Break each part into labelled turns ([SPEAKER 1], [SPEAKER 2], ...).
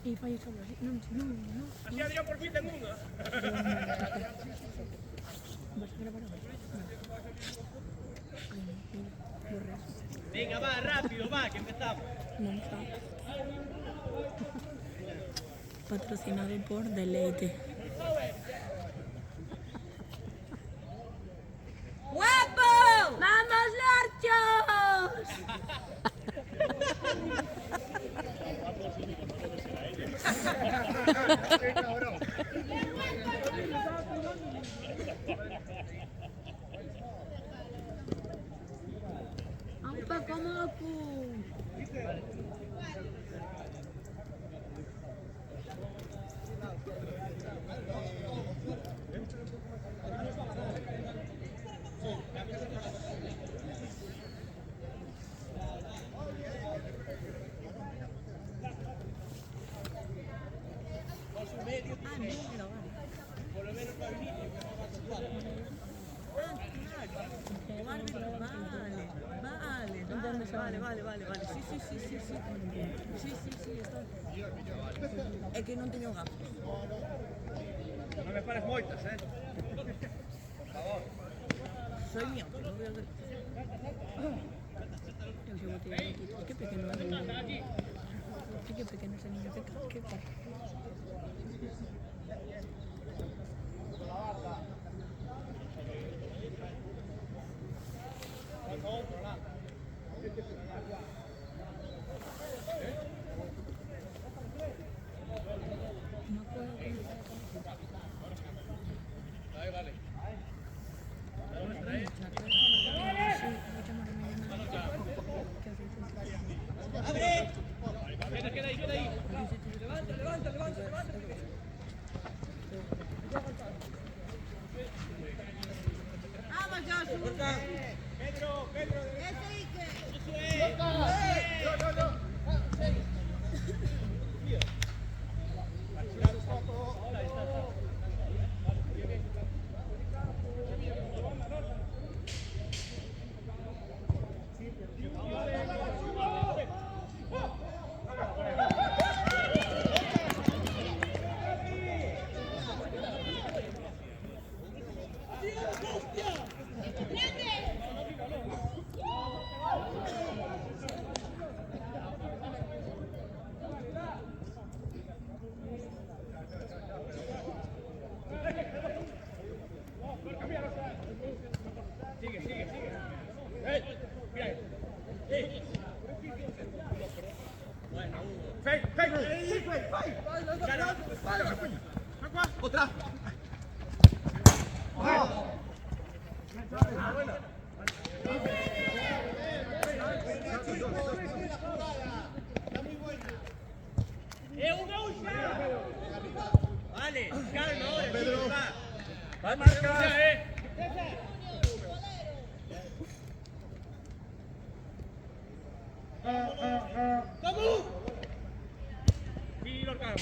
[SPEAKER 1] I fai solo así. Non.
[SPEAKER 2] Así Adrián por fin ten unha.
[SPEAKER 1] Vas a gravar agora? Borras.
[SPEAKER 2] Venga, va, rápido, va, que empezamos.
[SPEAKER 1] Non está. Patrocinado por Deleite.
[SPEAKER 3] ¡Guapo!
[SPEAKER 1] ¡Vamos, Larchos! Un poco moco.
[SPEAKER 3] Vale. Sí, está. É que non teño gafas.
[SPEAKER 2] Non me pares moitas, Por favor.
[SPEAKER 3] Soy mío, que non veo que...
[SPEAKER 1] Eu xe vou tirar aquí. Que pequeno é. Que pequeno ese niño. Que par.
[SPEAKER 2] Vale. ¡Abre! Queda ahí. Levanta.
[SPEAKER 3] ¡Vamos, Josu!
[SPEAKER 2] Pedro.
[SPEAKER 3] ¡Ese Ike!
[SPEAKER 2] Eso es. Sigue. Otra. Vale, calma ahora, Pedro. Va a marcar. ¡Vamos! Y Lorca.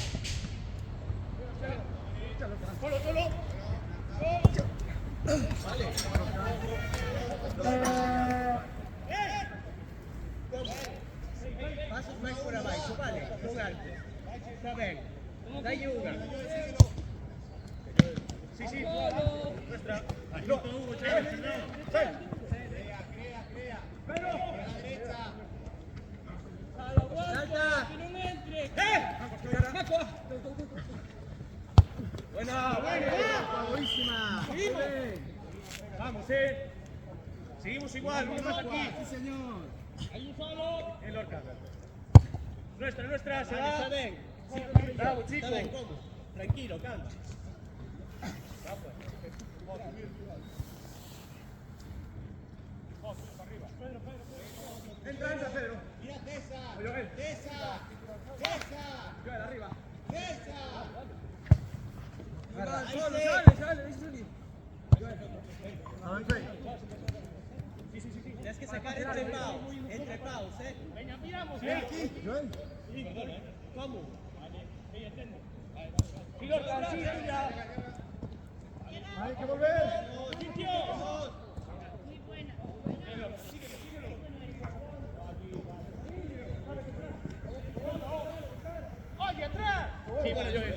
[SPEAKER 2] Solo. Vale. Pasos máis por abaixo, vale? Con alto. Está ben. Dalle unha. Sí. Nuestra. Agita Hugo, Chávez. Pero. ¡Salta! ¡Que non entre! ¡Maco! Buena. Buenísima. Vamos, Seguimos igual, uno más aquí.
[SPEAKER 4] Sí, señor.
[SPEAKER 2] Hay un solo. El Lorca. Nuestra, se va. Está bien. Bravo, chico. Está bien, ¿cómo? Tranquilo, calma. Entra, Pedro.
[SPEAKER 4] Mira, Tessa.
[SPEAKER 2] Oye, ven.
[SPEAKER 4] Tessa.
[SPEAKER 2] Joel, arriba.
[SPEAKER 4] Sale.
[SPEAKER 2] Sí.
[SPEAKER 3] Tienes que sacar entre paus,
[SPEAKER 2] Venga, miramos,
[SPEAKER 4] Aquí, Joel.
[SPEAKER 2] ¿Cómo? Sí, Lorca, sí, ya.
[SPEAKER 4] Hay que volver.
[SPEAKER 2] Sitio.
[SPEAKER 3] Muy buena.
[SPEAKER 2] Oye, atrás. Sí, bueno, Joel.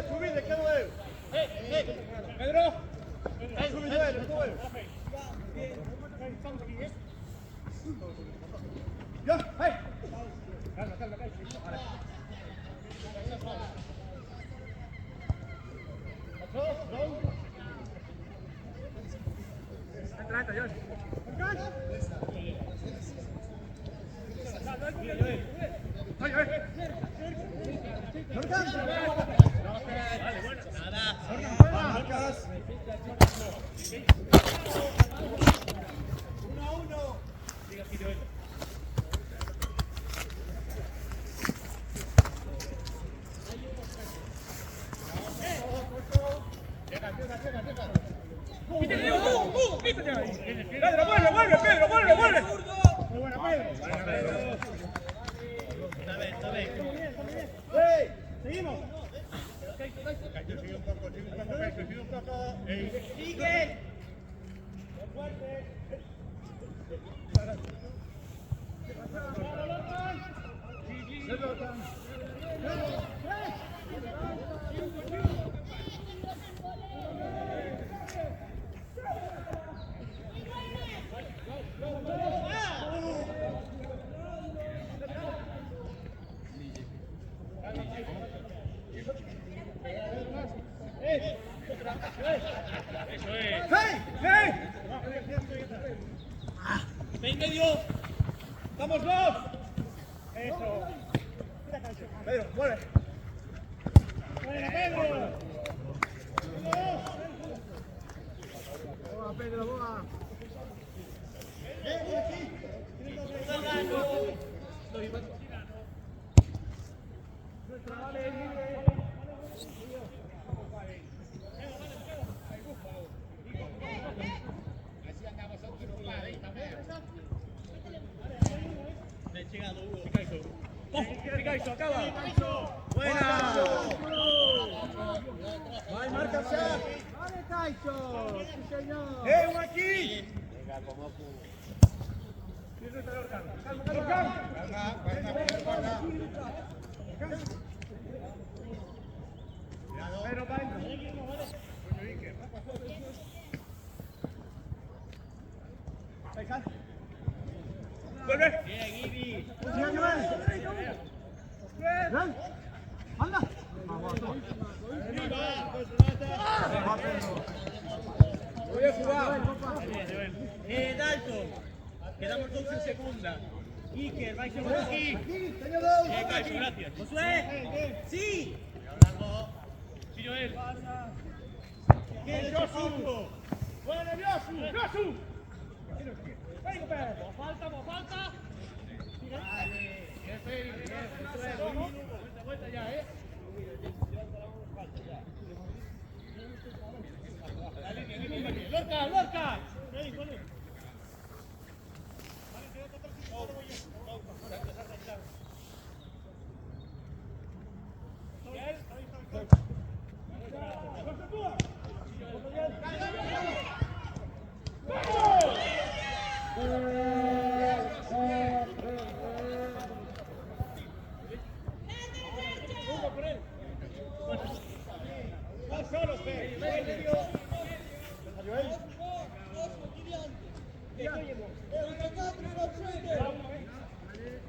[SPEAKER 4] Subide, que Joel.
[SPEAKER 2] Pedro.
[SPEAKER 4] Sube, Joel, Joel. Ya, hey.
[SPEAKER 2] Calma. Entra, Joel.
[SPEAKER 4] Marcas. 1-1.
[SPEAKER 2] Sigue así, Joel. Pedro, vuelve, vuelve.
[SPEAKER 4] Muy buena, Pedro.
[SPEAKER 2] Está bien.
[SPEAKER 4] Hey, seguimos.
[SPEAKER 2] Sigue un poco.
[SPEAKER 3] ¡Sigue!
[SPEAKER 2] Eso es.
[SPEAKER 4] Hey.
[SPEAKER 2] ¡Ven medio! ¡Vamos dos! Eso.
[SPEAKER 4] Pedro, mueve.
[SPEAKER 2] ¡Buena, Pedro!
[SPEAKER 4] Boa, Pedro, boa.
[SPEAKER 2] Picaiso, acaba.
[SPEAKER 4] Buena. Vai, marca ya. Vale, Caicho. Sí, señor. Un aquí.
[SPEAKER 2] Pero va ¡vuelve! Bien, Ibi.
[SPEAKER 4] Anda. Voy a jugar.
[SPEAKER 2] Dalton. Quedamos dos en segunda. Iker, vais a por aquí.
[SPEAKER 4] Tengo dos.
[SPEAKER 2] Bien, Caixo, gracias.
[SPEAKER 3] ¡Josué! ¡Sí!
[SPEAKER 2] Sí, Joel.
[SPEAKER 3] ¡Qué
[SPEAKER 2] Josu. ¡Bueno, Josu! ¡Venga, Pedro! ¡Falta! Vale. Vuelta ya, ¡Lorca!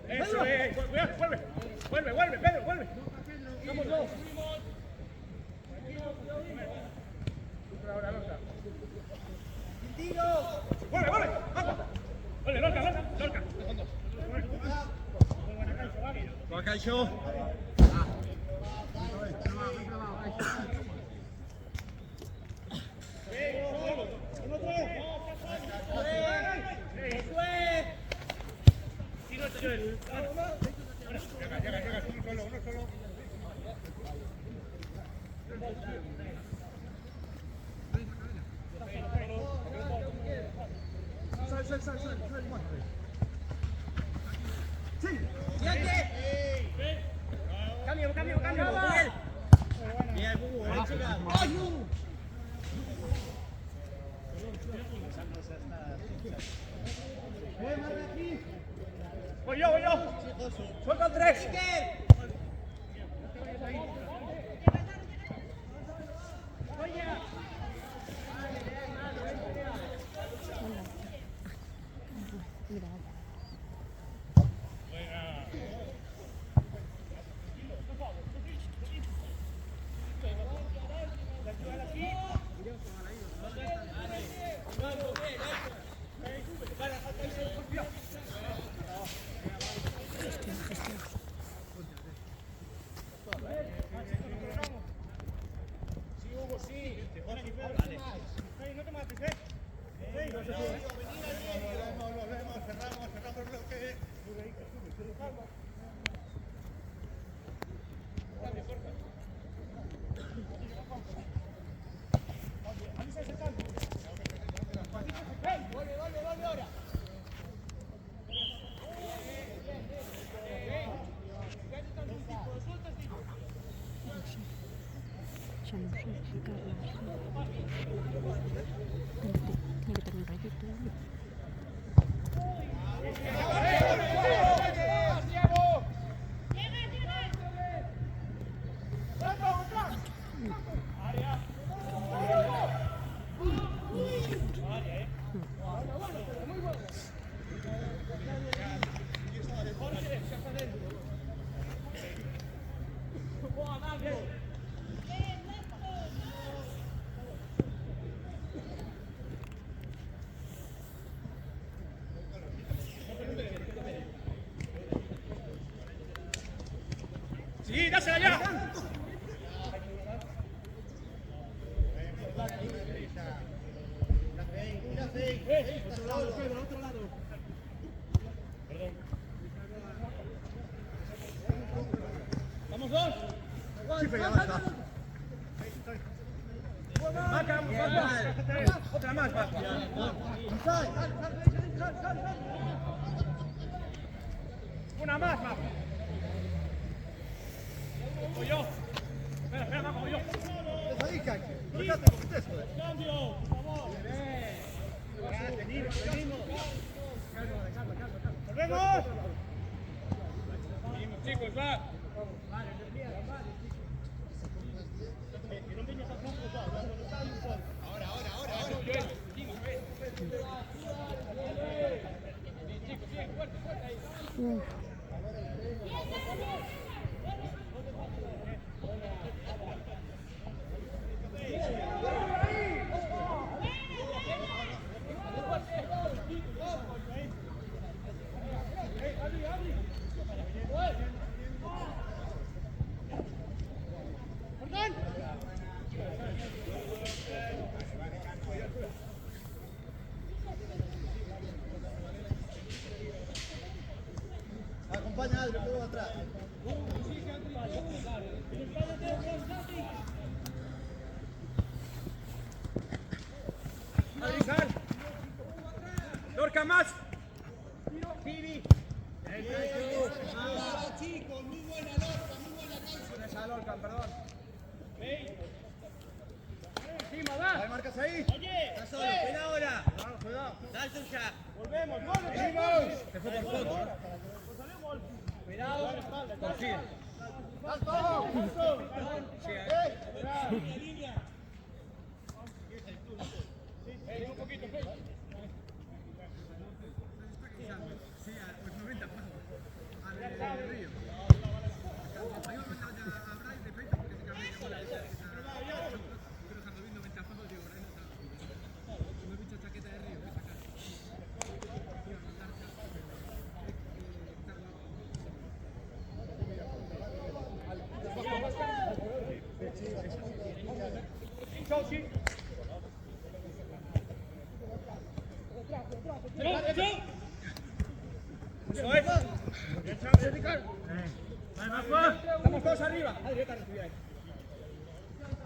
[SPEAKER 2] Eso es. Vuelve, Pedro, vuelve. Vamos dos. Ahora, Lorca. Vuelve. Vamos. Vuelve, Lorca.
[SPEAKER 4] Va, Caicho. Sal. Sí.
[SPEAKER 3] ¡Cambio! Bien, Hugo, chica.
[SPEAKER 4] Marca aquí.
[SPEAKER 2] Voy yo. Suelta el 3.
[SPEAKER 1] Mira.
[SPEAKER 2] No te mates,
[SPEAKER 4] Cerramos el bloque.
[SPEAKER 2] Vuelve ahora.
[SPEAKER 1] Ya no sé, tiene que terminar YouTube.
[SPEAKER 2] Sí, dásela ya.
[SPEAKER 4] Otro lado.
[SPEAKER 2] Vamos dos.
[SPEAKER 4] Sí, pero ya está.
[SPEAKER 2] Marca. Otra más, va. Una más, Marca. Voy yo. Espera, Marca, voy yo.
[SPEAKER 4] Ahí, Cacho. Fíjate con esto.
[SPEAKER 2] Cambio, por favor.
[SPEAKER 4] Venimos.
[SPEAKER 2] ¡Volvemos! Seguimos, chicos, va.
[SPEAKER 4] Acompaña a Adri, puedo atrás.
[SPEAKER 2] Adri, Lorca más. Pibi.
[SPEAKER 4] Chicos, muy buena Lorca,
[SPEAKER 2] Esa Lorca, perdón. Encima, va.
[SPEAKER 4] ¿Hay marcas ahí?
[SPEAKER 2] Oye.
[SPEAKER 4] Está solo, cuidado ahora. Cuidado. Dale ya.
[SPEAKER 2] Volvemos.
[SPEAKER 4] Venimos. Se fue por fondo.
[SPEAKER 2] Cuidado. Por fin.
[SPEAKER 4] ¡Salto!
[SPEAKER 2] Un poquito, sí. Eso es. Vamos todos arriba.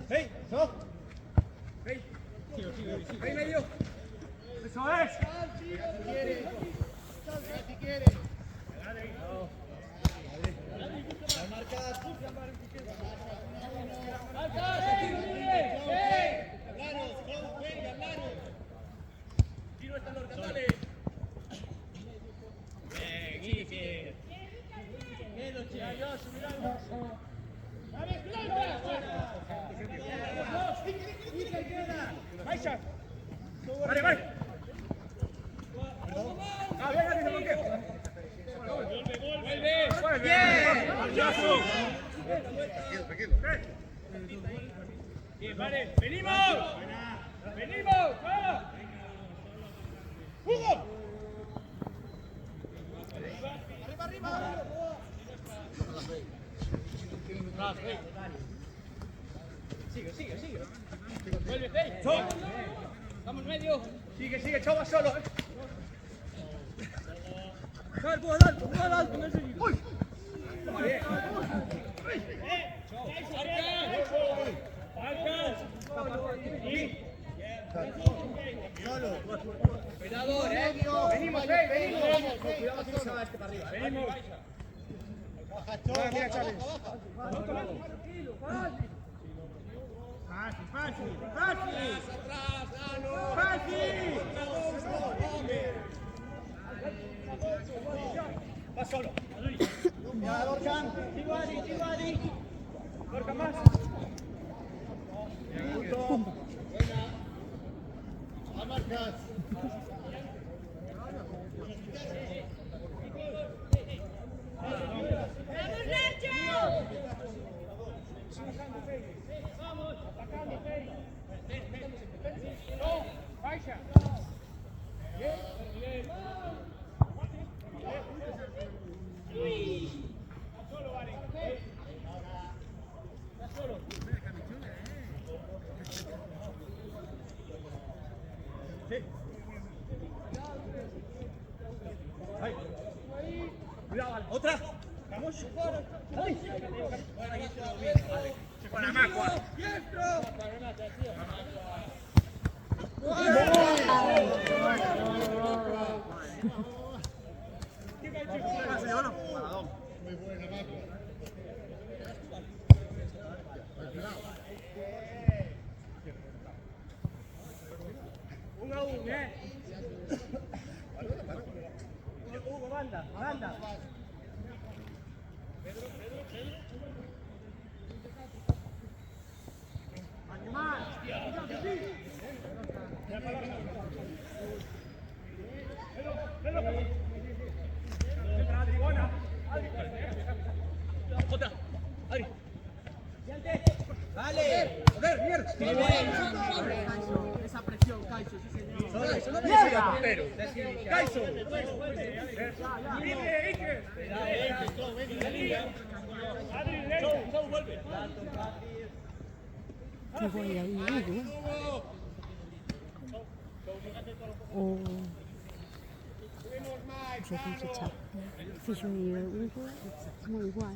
[SPEAKER 2] ¡Hey! ¡So! ¡Hey! ¡Hey, medio! ¡Eso es!
[SPEAKER 4] Si quiere.
[SPEAKER 2] Tiro esta Lorca, dale. Bien, Quique. Vale, vale. Ah, bien, bien, bien. Vuelve. Bien. Marchazo. Bien, vale. Venimos. Venimos. ¡Va! ¡Hugo! Arriba. Sigue. Vuelve, Fey. Vamos medio. Sigue, Chava solo. Dale, alto, no sé. ¡Uy! Bien.
[SPEAKER 4] Solo.
[SPEAKER 2] Cuidado, venimos, venimos. Cuidado que no se va este para arriba. Venimos. Mira, Charlie. Fácil. Va solo.
[SPEAKER 4] Ya, Dorcan.
[SPEAKER 2] Iguali. Dorcan más.
[SPEAKER 4] A marcas.
[SPEAKER 2] Otra. Vamos. Con la macua.
[SPEAKER 4] Muy buena, Marco.
[SPEAKER 2] Uno a uno, Hugo, banda. Otra. Adri. Dale. Joder, mierda.
[SPEAKER 3] Esa presión, Caicho, sí señor.
[SPEAKER 2] Eso no me dice el portero. Caizo. Chau, vuelve.
[SPEAKER 1] Qué voy ahí, Muszę kończyć czap. Fiszu i Ugo, no igual.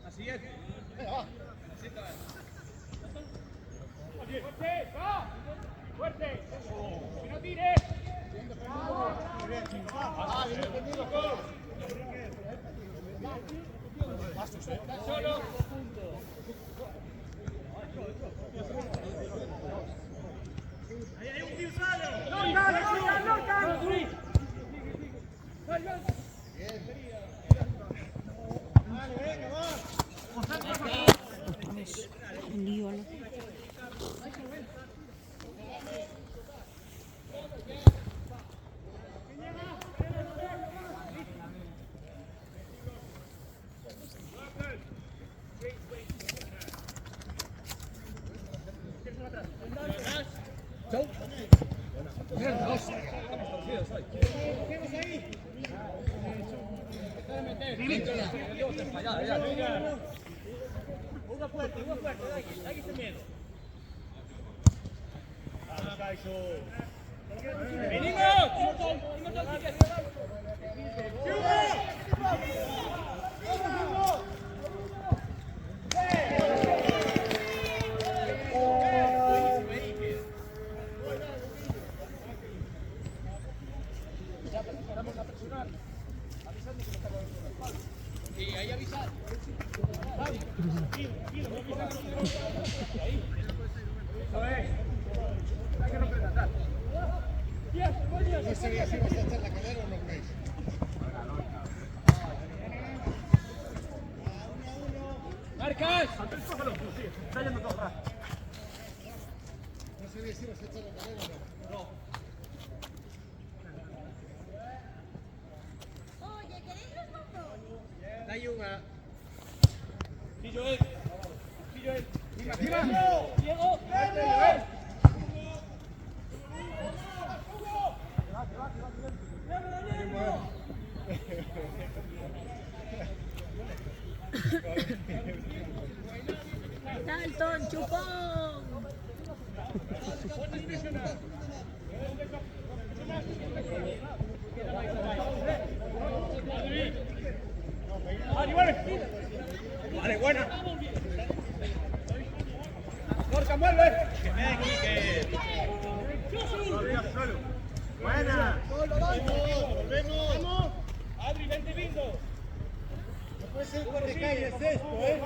[SPEAKER 2] Así es. Fuerte. Que no tire. Solo. Ahí hay un tío solo.
[SPEAKER 1] Otra vez. Un lío, ¿no?
[SPEAKER 2] Uno fuerte, hay que tener miedo. Vamos, Caizo. ¡Venimos! Vamos a presionar. Avisando que no está con el. Sí, ahí avisar.
[SPEAKER 4] ¿No sería así vas a echar la cadera o no creéis?
[SPEAKER 2] marcas. Cógelo. Sí, está yendo todo atrás.
[SPEAKER 4] No sabía si ibas a echar la carrera o no.
[SPEAKER 3] Oye, ¿queréis los bombones?
[SPEAKER 2] Dai una. Pillo él.
[SPEAKER 4] ¡Arriba!
[SPEAKER 2] Diego.
[SPEAKER 1] Dalton, chupón.
[SPEAKER 2] Vale, buena. Gorka, mueve. Buena.
[SPEAKER 4] ¡Volvemos!
[SPEAKER 2] Adri, vente bingo.
[SPEAKER 4] No puede ser por recalles esto, ¿eh?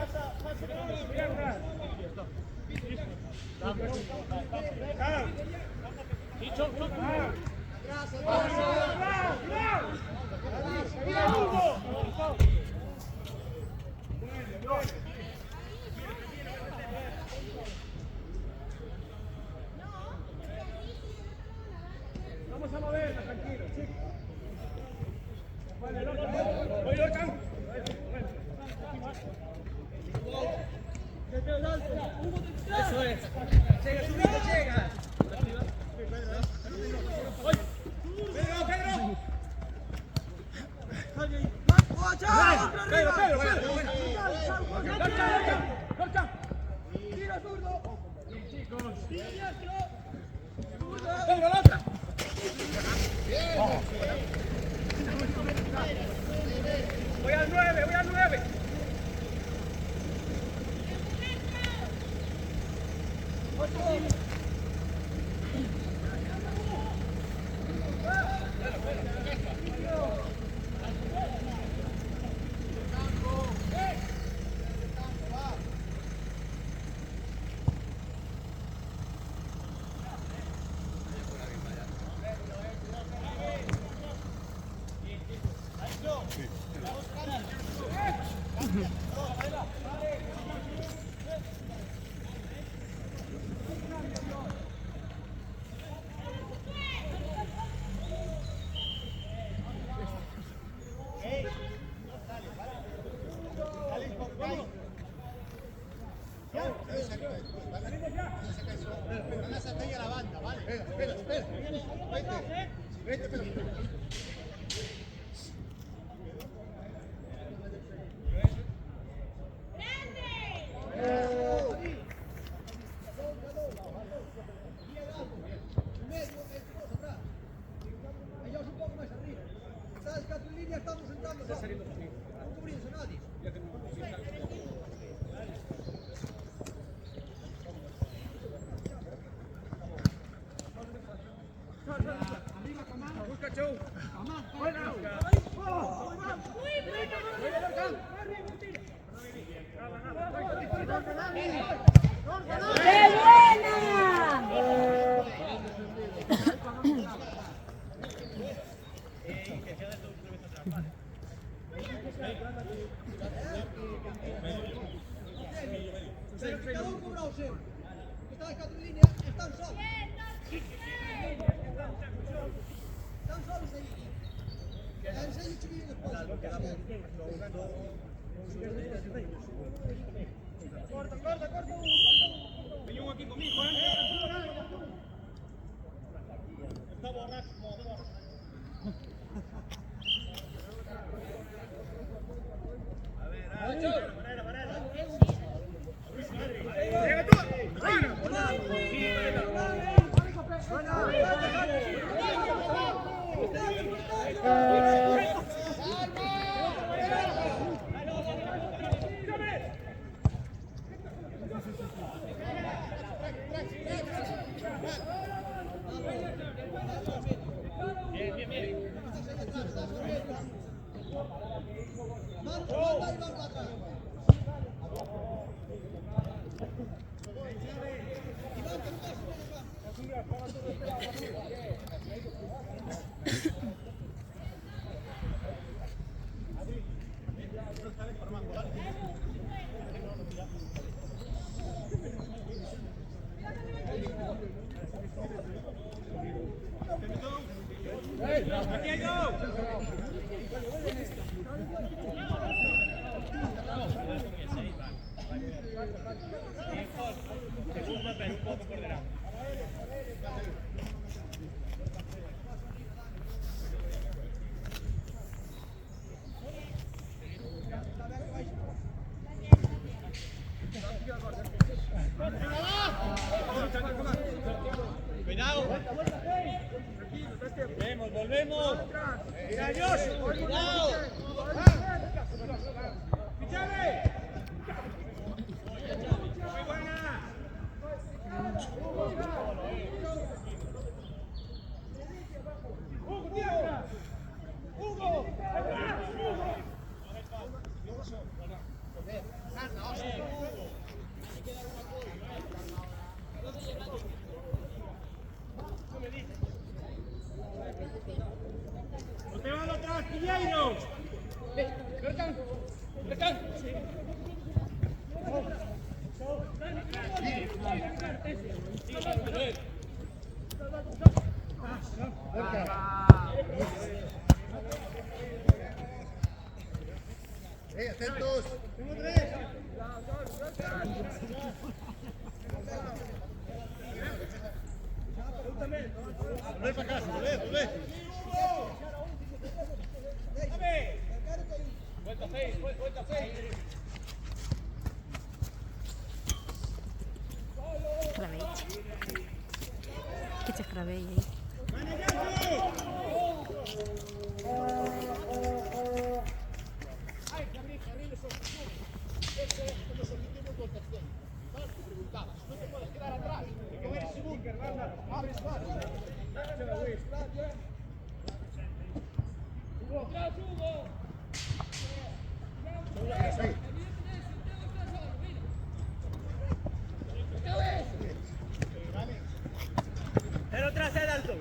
[SPEAKER 2] Vamos a movernos, tranquilo, chicos. Vale, voy, Lorcan. Eso es. Llega, subite, llega. Pedro, buena. Lorcan. Tira zurdo. Chicos. Pedro, la otra. Voy al 9.
[SPEAKER 4] Van a sacar ya la banda, ¿vale? Espera. Vete, pero...
[SPEAKER 5] Ellos un poco más arriba. Sabes que a tu línea estamos entrando. No cubrirse nadie.
[SPEAKER 2] Busca, Chou. Buena.
[SPEAKER 1] ¡Qué buena!
[SPEAKER 5] Cada uno cobra o seu. Sabes que a tu línea están solos. Están solos ahí. Enseño un chiquillo después. Corta.
[SPEAKER 2] Hay uno aquí conmigo, Está borracho. A ver, Panela. Llega tú. Aquí hay dos. Segundo, pero un poco por delante. Cuidado. Volvemos. Mira, Dios. Cuidado. ¡Fichame! Muy buena. Hugo, tierra. Hugo. No te van atrás, Piñeiro. Bercan.
[SPEAKER 4] Atentos. Volvé para casa, volvé. Vuelta, Fey.
[SPEAKER 1] Craveix. Que c'è Cravell ahí.
[SPEAKER 2] Pero tras el alto.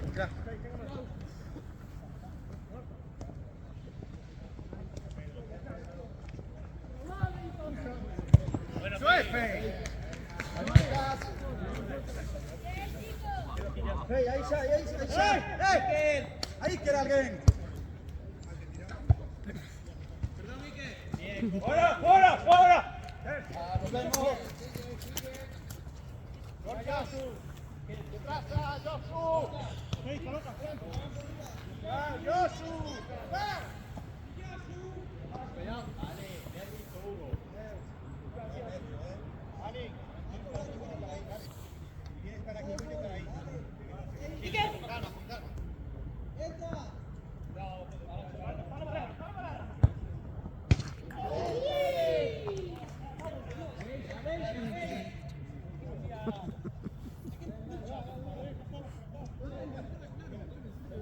[SPEAKER 2] Bueno,
[SPEAKER 4] Fey, ahí está. Ahí queda alguien.
[SPEAKER 2] ¡Fuera!
[SPEAKER 4] Nos vemos.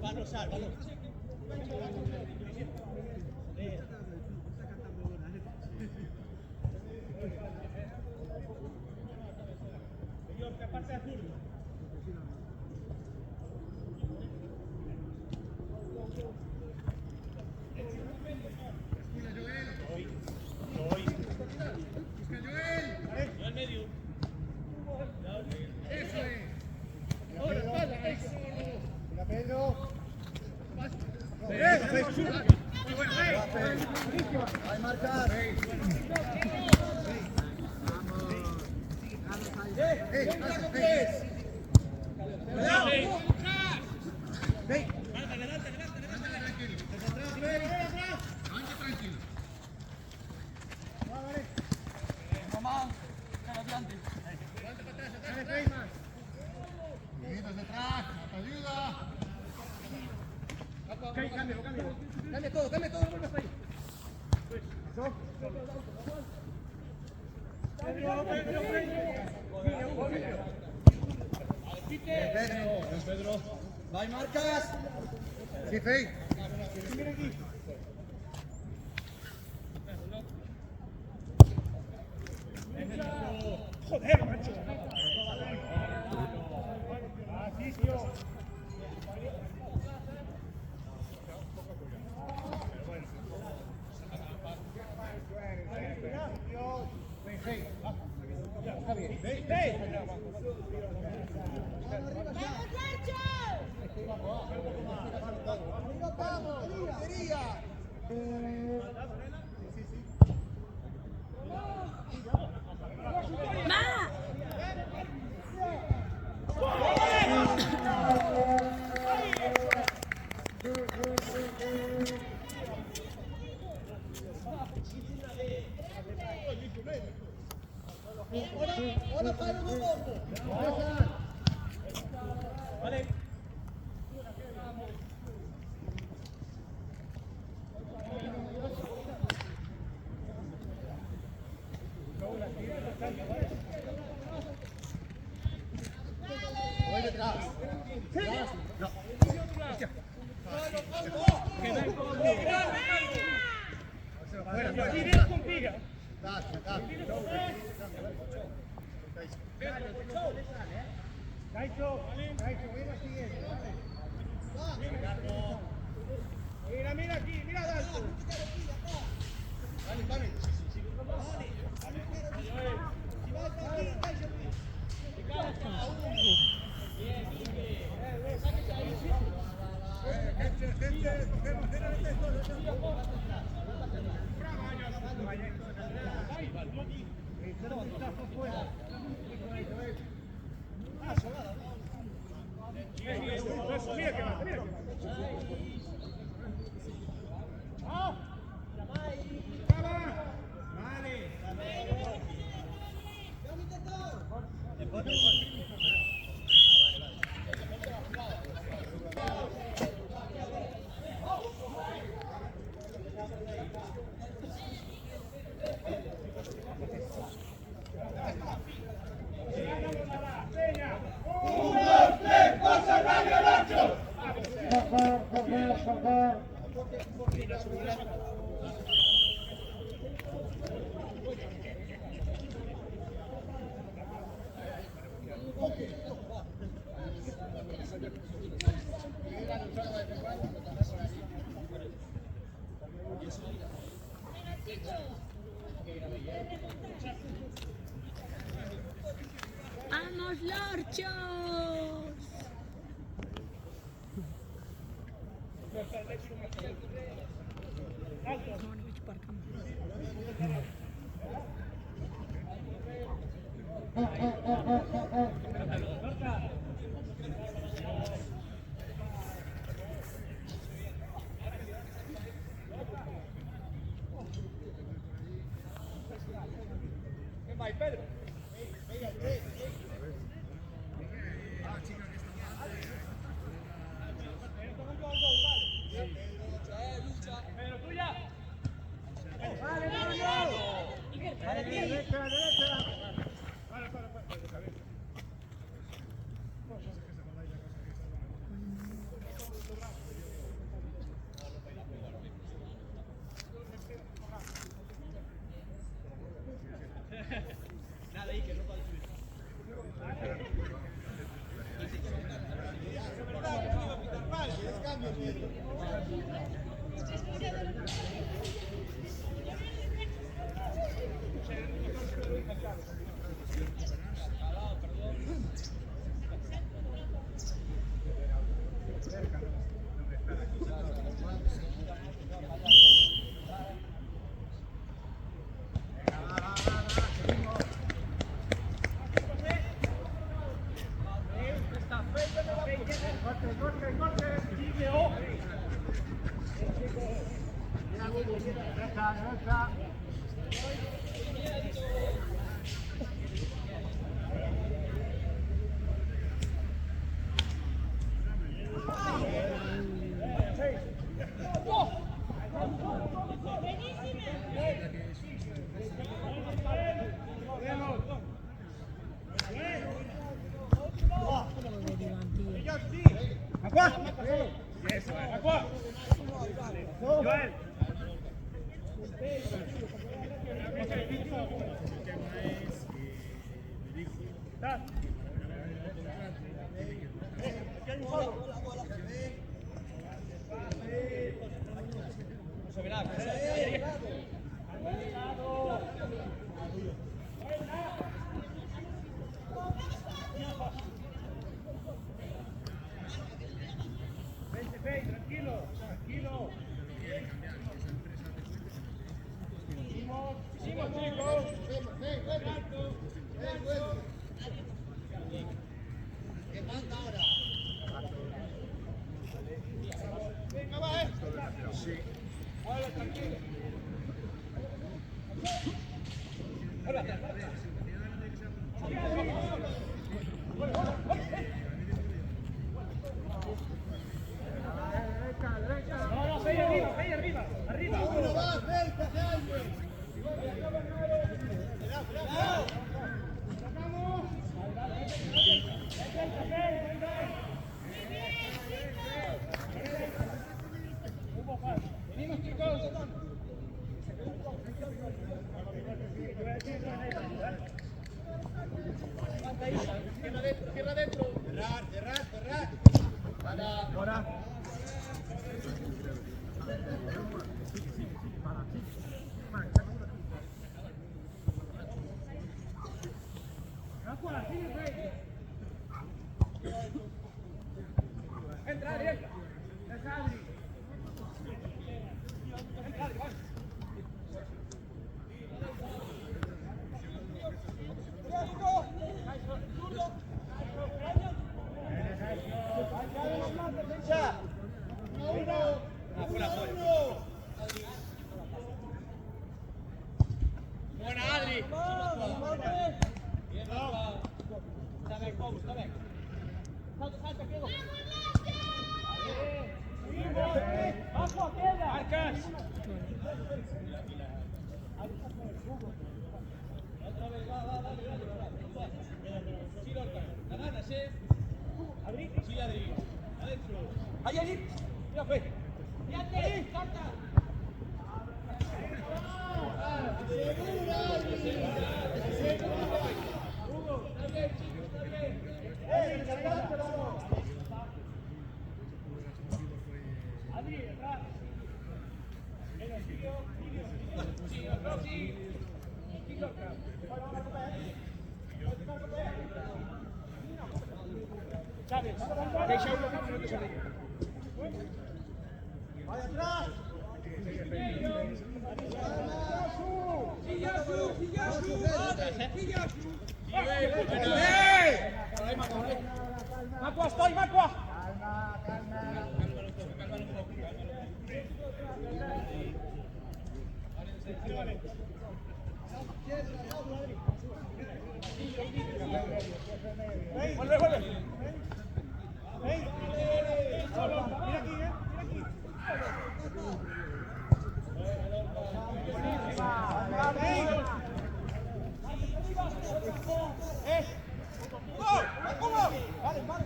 [SPEAKER 2] Va a rozar, balón. Señor, que parte azul. Yo al medio.
[SPEAKER 4] Eso es. Ahora, mira, Pedro. Hay marcas. Cambia todo, vuelve hasta ahí. Pedro. ¿No hay marcas? Sí, Fey.
[SPEAKER 2] Joder, macho.
[SPEAKER 5] ¡Vamos, Nacho! Ora fai un poco.
[SPEAKER 2] Vale.
[SPEAKER 5] Voy detrás. No.
[SPEAKER 2] Mira aquí, mira Dalton.
[SPEAKER 5] Vale, vale.
[SPEAKER 2] Mira que va, mira.
[SPEAKER 1] ¡Vamos, Lorchos!
[SPEAKER 5] Venga, va,
[SPEAKER 2] No, ahí arriba. Arriba.
[SPEAKER 5] Uno va, cerca, Jaime.
[SPEAKER 2] Venimos, chicos. Cierra adentro.
[SPEAKER 5] Cerrar.
[SPEAKER 2] Ahora. Entra, directa. Entra, Adri. Entra, Adri, vamos. Buena, Adri. Bien, Rafa. Está bien, Pau, está bien. Salta, Diego. ¡Bajo, queda! ¡Marcas! Otra vez, va, dale. Sí, Lorca. La ganas, Adri. Sí, Adri. Adentro. ¡Ahí, Adri! ¡Mira, fe! ¡Ahí! ¡Salta! Hugo, está bien, chicos, está bien. ¡Cargate, vamos! Adri, atrás. Sí, atrás, sí. Sí, Lorca. ¿Sabes? Deixa uno que no te sale.
[SPEAKER 5] Vaya atrás.
[SPEAKER 2] ¡Macua, estoy, Macua! Vuelve. Mira aquí, Vale.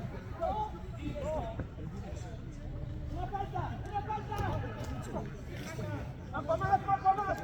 [SPEAKER 2] Una falta. Más.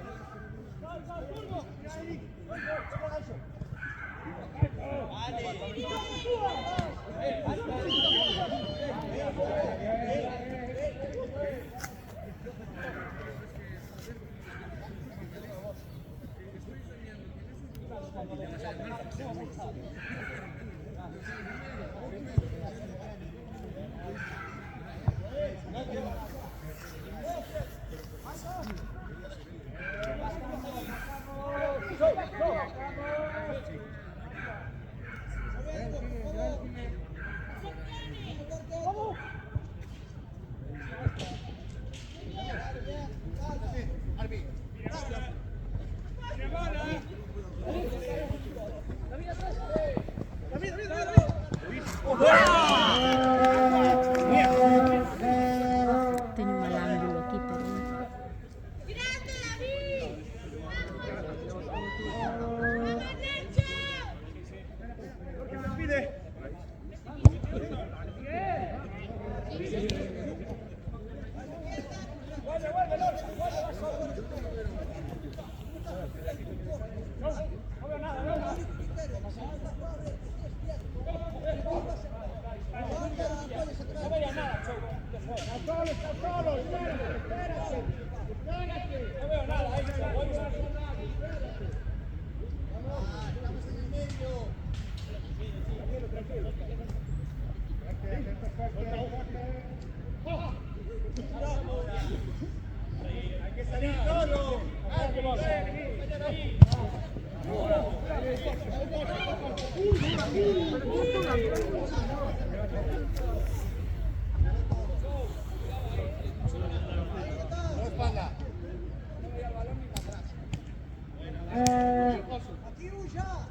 [SPEAKER 5] Aquí huya.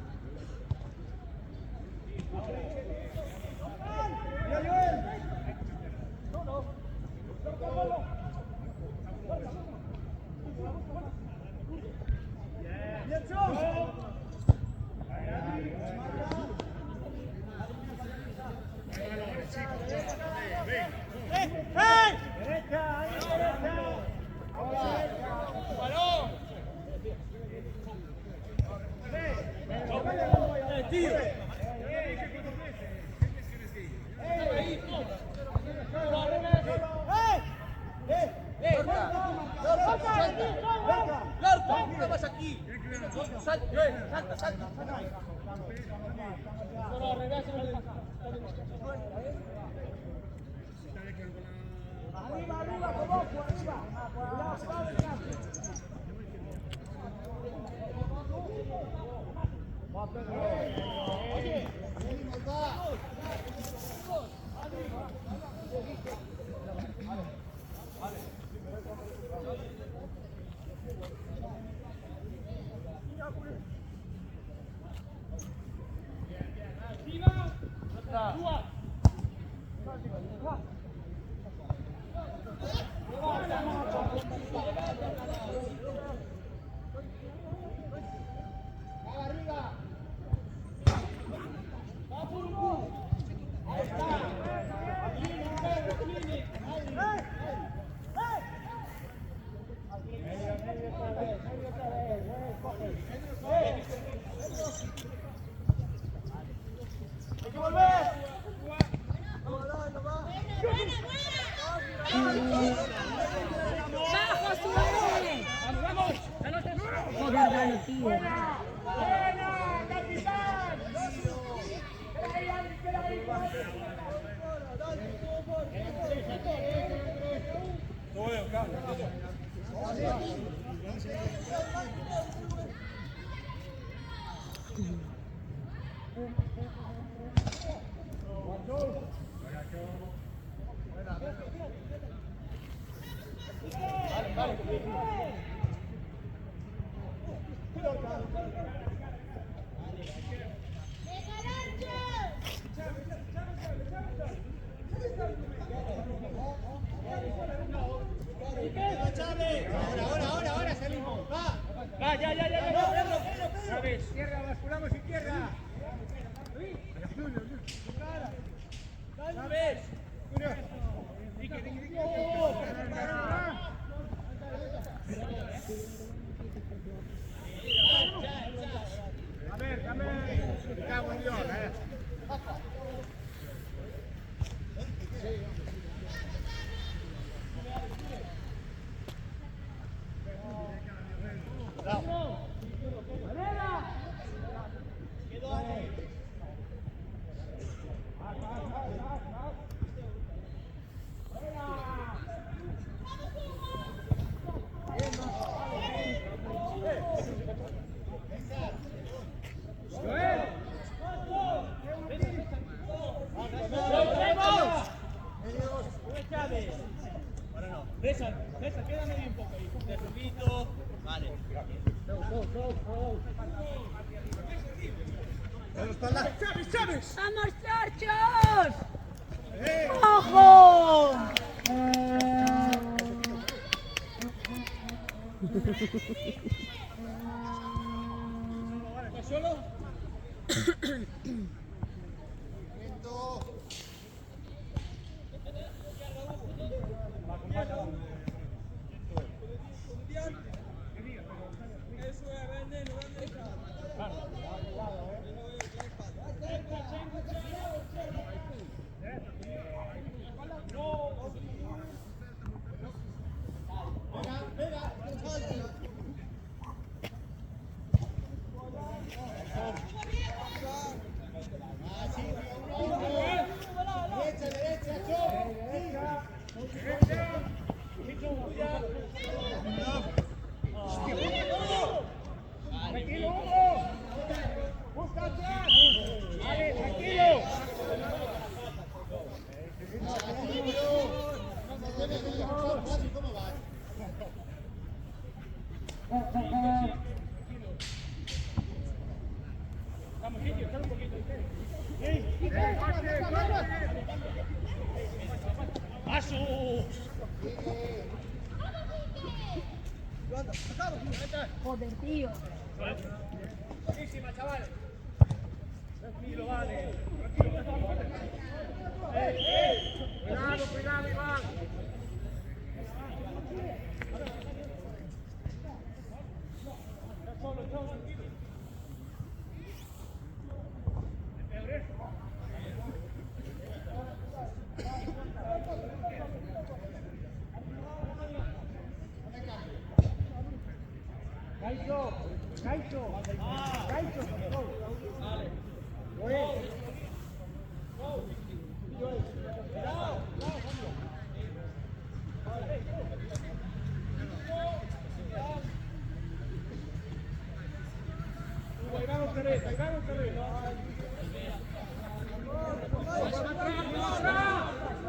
[SPEAKER 5] Mira, Joel. Bien, John. Arriba, arriba, como arriba. Oye,
[SPEAKER 1] ¡Bajo, sube! Joder, dale, tío.
[SPEAKER 5] Ahora salimos. Va.
[SPEAKER 2] Va, ya.
[SPEAKER 5] Izquierda, basculamos izquierda.
[SPEAKER 2] ¿Sabes?
[SPEAKER 4] Dame, me cago en Dios,
[SPEAKER 2] César, quédame bien un poco ahí. De subito. Vale.
[SPEAKER 5] ¡Chaves!
[SPEAKER 1] ¡Vamos, Charchos! ¡Ojo!
[SPEAKER 2] ¿Estás solo?
[SPEAKER 1] Joder, tío.
[SPEAKER 2] Buenísima, chavales. Tranquilo, vale. Cuidado, cuidado, Iván.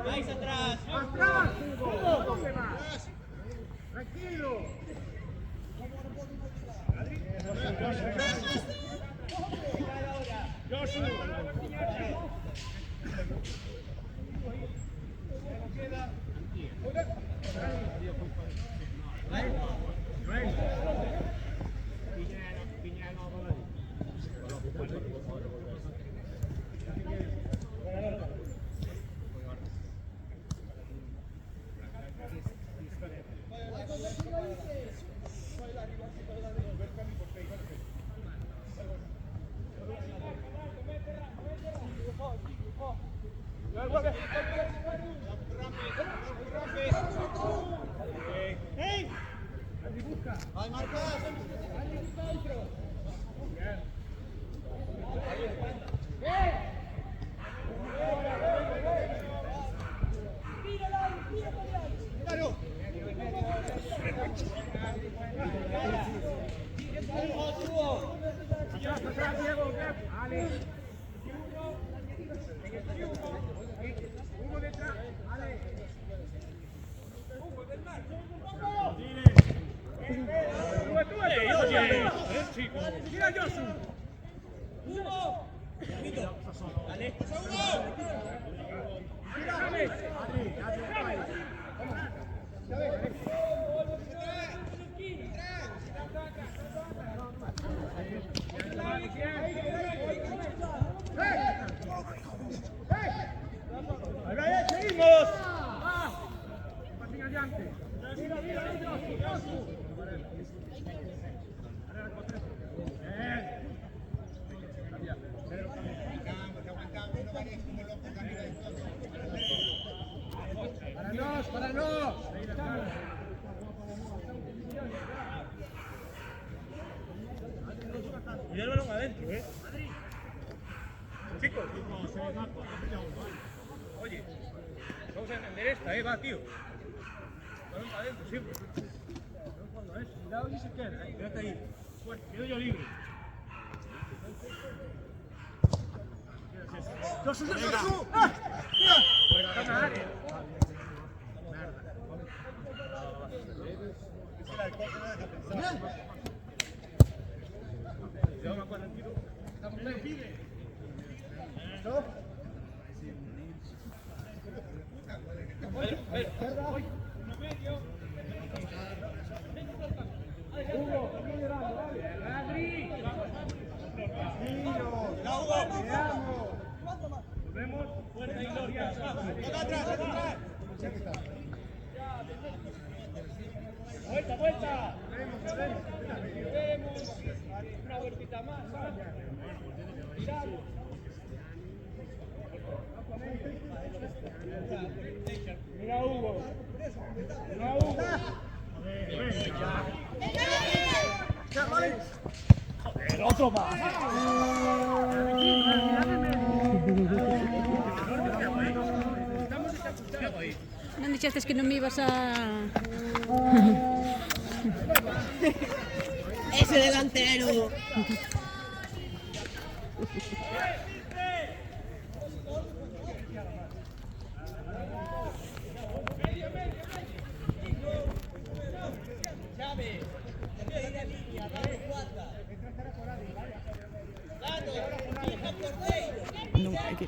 [SPEAKER 5] Vais atrás.
[SPEAKER 2] ¡Atrás! ¿Dónde vas? Tranquilo.
[SPEAKER 5] ¡Ay, Marcos! ¡Seguimos! ¡Para nos! Mira el balón adentro, chicos. Oye, vamos a entender esta, va, tío. Balón para adentro, siempre. Cuidado y se queda, quédate ahí. Fuerte, quedo yo libre. ¡Josu! ¡Fuera! ¡Está en la área! ¡Vuelta, vuelta! Una vueltita más. Mira Hugo. Mira Hugo. El otro más.
[SPEAKER 1] No dijiste que no me ibas a...
[SPEAKER 3] Ese delantero.
[SPEAKER 1] No, hay que...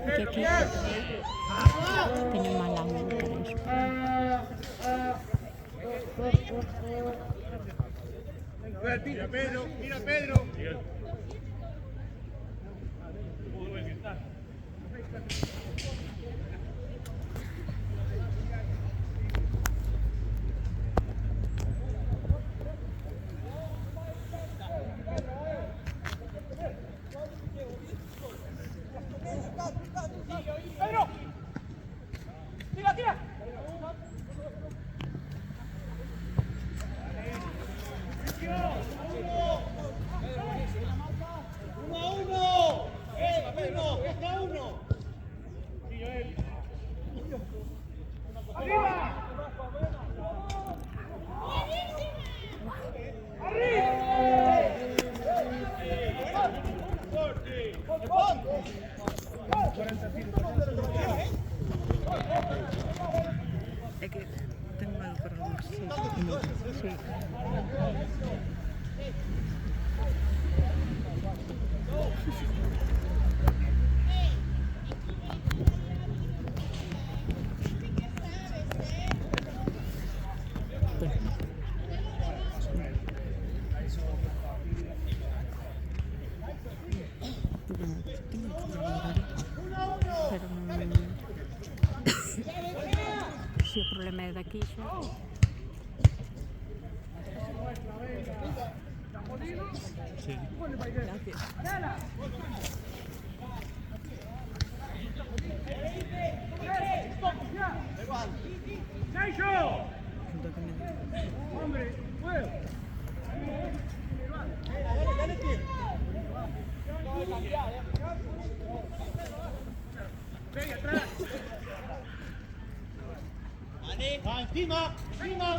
[SPEAKER 1] Que aquí tiene mala mano para eso.
[SPEAKER 5] A ver, mira Pedro, mira Pedro.
[SPEAKER 2] Pedro, tira, tira. ¡Uno a uno! ¡Pedro! ¡Está uno! ¡Arriba!
[SPEAKER 3] Es que tengo mal corredor.
[SPEAKER 1] Sí. Pero si el problema es de aquí,
[SPEAKER 5] ¡Hombre! ¡Fuego! ¡Venga, atrás!
[SPEAKER 2] ¡Va encima! ¡Encima!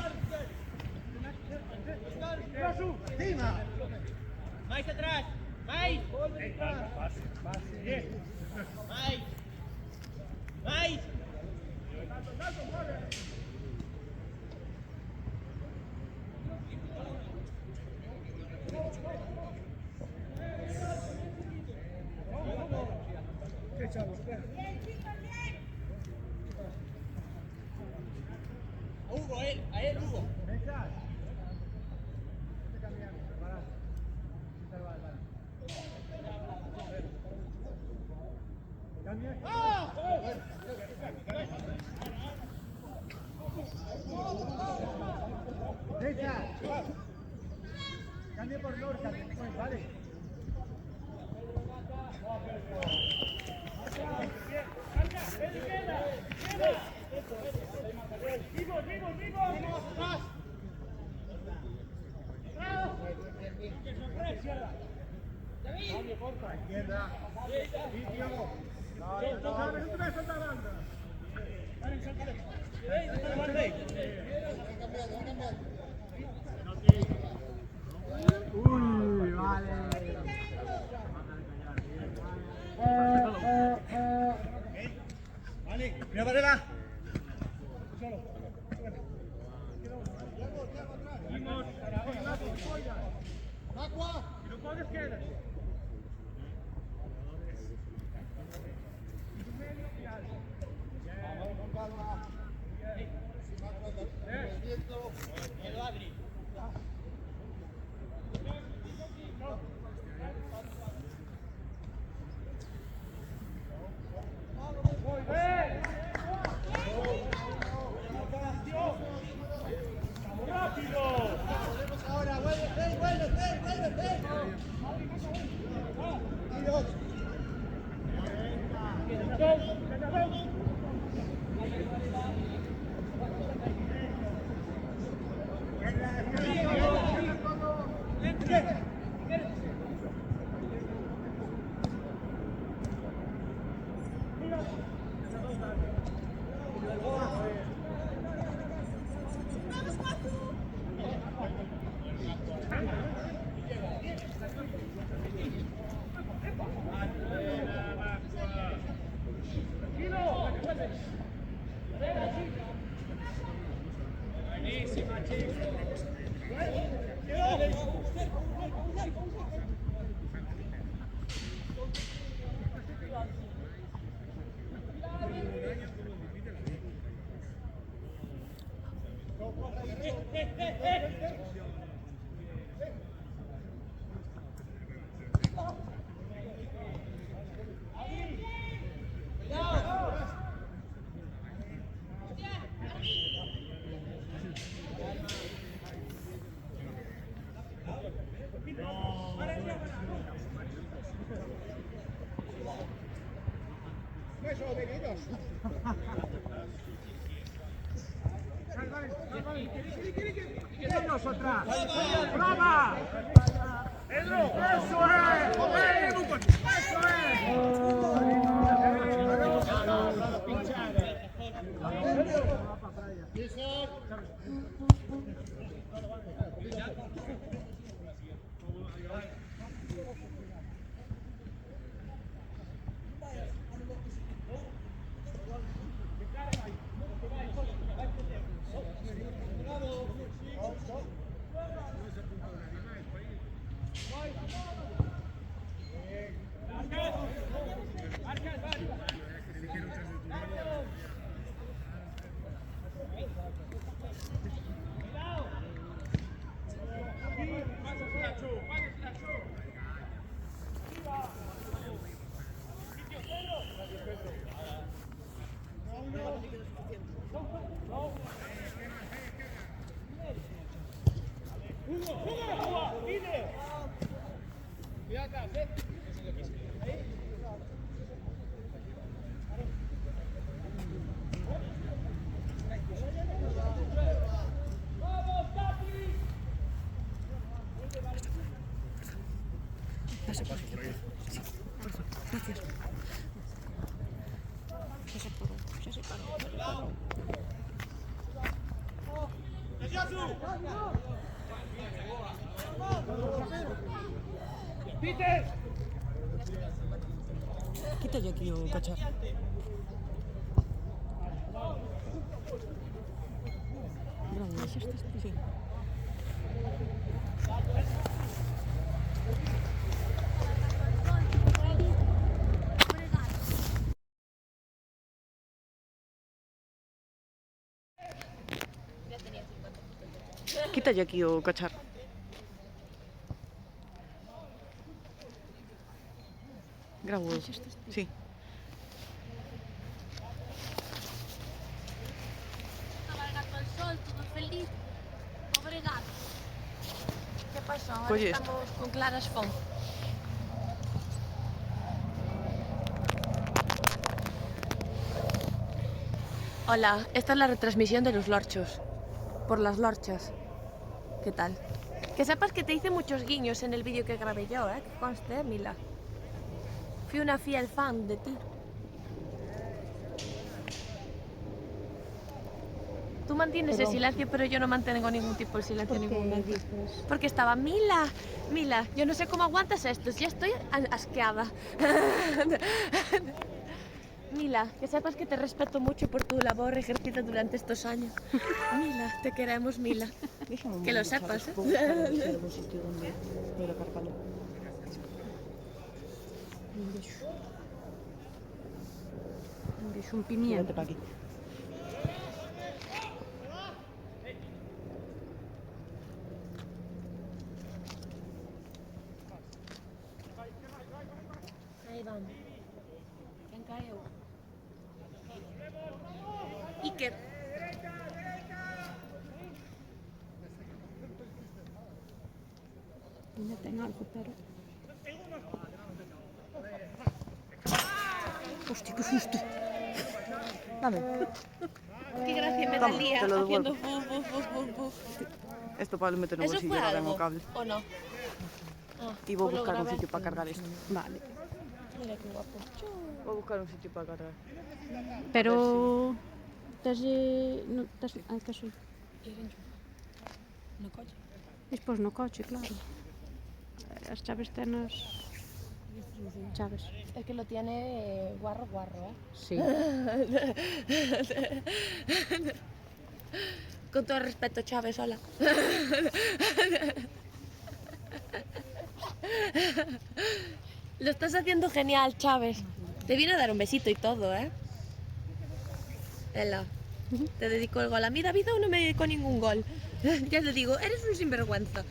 [SPEAKER 2] ¡Encima! ¡Mais atrás! ¡Mais!
[SPEAKER 5] Bien.
[SPEAKER 2] ¡Mais! ¡Mais! Hugo, a él, Hugo.
[SPEAKER 4] Cambia por Lorca, vale. Izquierda. Sitio. Uy, vale.
[SPEAKER 2] Vale, mira Varela. Ahora, vuelve.
[SPEAKER 3] es.
[SPEAKER 4] ¡Nosotras! ¡Brava! ¡Pedro! ¡Eso es! ¡Eso es!
[SPEAKER 1] Pasa por aquí. Sí, por favor. Gracias. Ya se paró. Ya se paró. Ya se paró. Quítate aquí, o cachar. Bravo, ¿es este? Sí. Quítate aquí, o cachar. Grabo. Sí.
[SPEAKER 6] Cabalgando al sol, todo feliz. Pobre gato. ¿Qué pasó? Ahora
[SPEAKER 1] Oye,
[SPEAKER 6] estamos con claras Fon. Hola, esta es la retransmisión de los lorchos. Por las lorchas. ¿Qué tal? Que sepas que te hice muchos guiños en el vídeo que grabé yo, ¿eh? Que conste, Mila. Fui una fiel fan de ti. Tú mantienes el silencio, pero yo no mantengo ningún tipo de silencio en ningún momento. Porque estaba, Mila, Mila, yo no sé cómo aguantas esto, ya estoy asqueada. Mila, que sepas que te respeto mucho por tu labor ejercida durante estos años. Mila, te queremos, Mila. Que lo sepas, ¿eh?
[SPEAKER 1] Un pimiento. Para aquí.
[SPEAKER 6] Ahí vamos. ¿Quién cae? Iker.
[SPEAKER 1] No tengo algo, pero... Hostia, qué susto. Dame.
[SPEAKER 6] Qué gracia me da el día
[SPEAKER 1] te lo
[SPEAKER 6] haciendo
[SPEAKER 1] devuelvo.
[SPEAKER 6] buf.
[SPEAKER 1] Esto para meter en el
[SPEAKER 6] ¿Eso
[SPEAKER 1] bolsillo,
[SPEAKER 6] fue
[SPEAKER 1] ahora
[SPEAKER 6] algo?
[SPEAKER 1] tengo cable.
[SPEAKER 6] ¿O no?
[SPEAKER 1] Y voy a
[SPEAKER 6] pues lo
[SPEAKER 1] buscar un
[SPEAKER 6] grabé.
[SPEAKER 1] sitio para cargar esto. Vale.
[SPEAKER 6] Mira qué guapo.
[SPEAKER 1] Voy a buscar un sitio para cargar.
[SPEAKER 7] Pero... Estás... No, estás... Ah, estás aí.
[SPEAKER 1] No coche.
[SPEAKER 7] Despois no coche, claro. As chaves tenas... Chaves.
[SPEAKER 6] Es que lo tiene guarro, ¿eh?
[SPEAKER 7] Sí.
[SPEAKER 6] Con todo respeto, Chávez, hola. Lo estás haciendo genial, Chávez. Te vino a dar un besito y todo, ¿eh? Ela, te dedico el gol. A mí David aún no me dedicó ningún gol. Ya te digo, eres un sinvergüenza.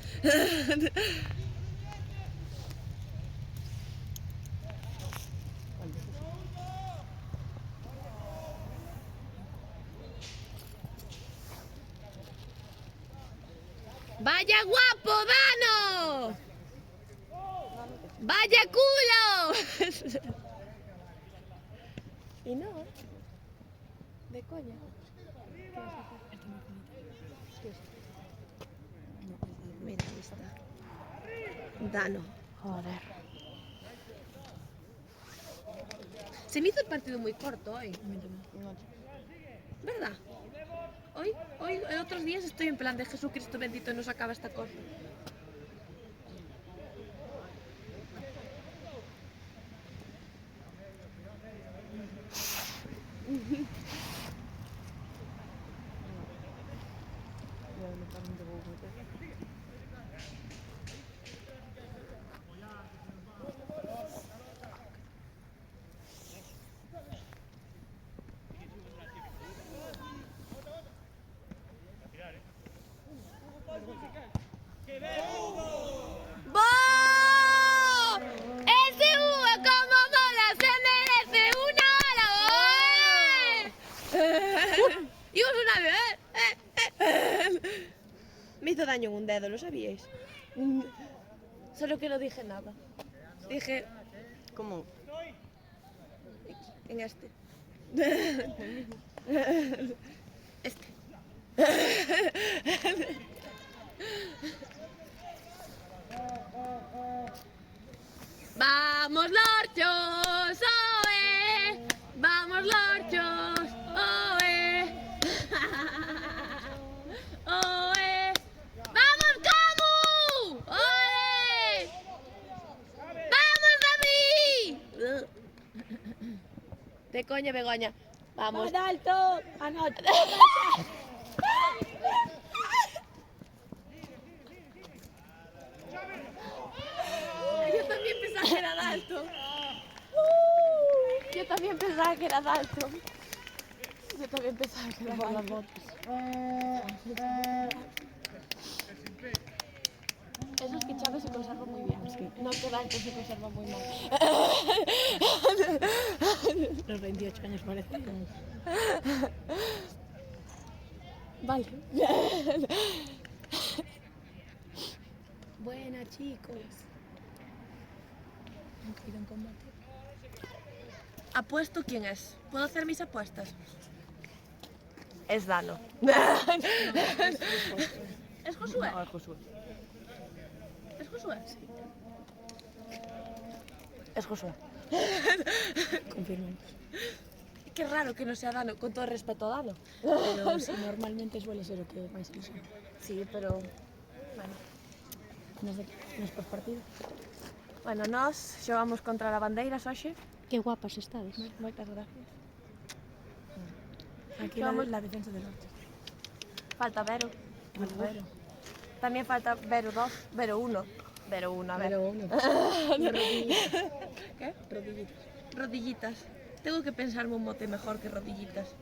[SPEAKER 6] ¡Vaya guapo, Dano! ¡Vaya culo! Y no. De coña. Mira, ahí está. Dano. Joder. Se me hizo el partido muy corto hoy. ¿Verdad? Hoy, en otros días estoy en plan de Jesucristo bendito, nos acaba esta cosa. ¡Bo! ¡Ese Hugo como mola! ¡Se merece una hora! ¡Y vos una vez! Me hizo daño en un dedo, ¿lo sabíais? Solo que no dije nada. Dije...
[SPEAKER 3] ¿Cómo?
[SPEAKER 6] En este. Este. ¡Vamos, lorchos! ¡Oe! ¡Vamos, lorchos! ¡Oe! ¡Oe! ¡Vamos, Camu! ¡Oe! ¡Vamos, David! De coña, Begoña. Vamos.
[SPEAKER 3] alto! ¡Anoche!
[SPEAKER 6] Yo también pensaba que era Dalton. Yo también pensaba que era Dalton. Yo también pensaba que era Dalton. Eso es que Chávez se conserva muy bien. No que Dalton se conserva muy mal.
[SPEAKER 1] Los 28 años parece.
[SPEAKER 6] Vale.
[SPEAKER 1] Buena, chicos. Han caído en combate.
[SPEAKER 6] ¿Apuesto quién es? ¿Puedo hacer mis apuestas? Es Dano. ¿Es Josué?
[SPEAKER 3] No, es Josué.
[SPEAKER 6] ¿Es Josué?
[SPEAKER 3] Es Josué.
[SPEAKER 1] Confirmamos.
[SPEAKER 6] Qué raro que no sea Dano, con todo el respeto a Dano.
[SPEAKER 1] Pero sí, normalmente suele ser o que máis ilusión.
[SPEAKER 6] Sí, pero... Bueno,
[SPEAKER 1] Nos por partido.
[SPEAKER 6] bueno nós xogamos contra a Bandeiras hoxe.
[SPEAKER 7] Que guapas estades.
[SPEAKER 6] Moitas gracias.
[SPEAKER 1] Aquí
[SPEAKER 6] Vamos.
[SPEAKER 1] la defensa del norte.
[SPEAKER 6] Falta Vero.
[SPEAKER 1] Pero
[SPEAKER 6] También falta Vero 2, Vero 1. Vero 1, a ver.
[SPEAKER 1] uno.
[SPEAKER 6] ¿Qué?
[SPEAKER 1] Rodillitas.
[SPEAKER 6] Rodillitas. Tengo que pensarme un mote mejor que rodillitas.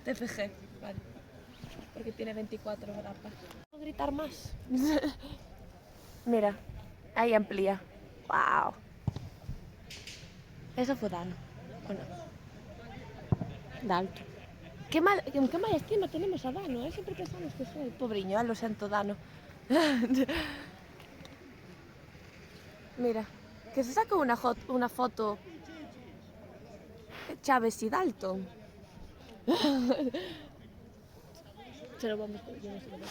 [SPEAKER 6] TFG. Vale. Porque tiene 24 grapas. ¿Puedo gritar más? Mira, ahí amplía. ¡Wow! Eso fue Dano. ¿O no?
[SPEAKER 7] Dalton.
[SPEAKER 6] Qué mala estima tenemos a Dano, ¿eh? Siempre pensamos que soy. Pobriño, lo siento, Dano. Mira, que se saca una foto Chávez y Dalton.
[SPEAKER 1] Se lo vamos, yo no se lo vamos.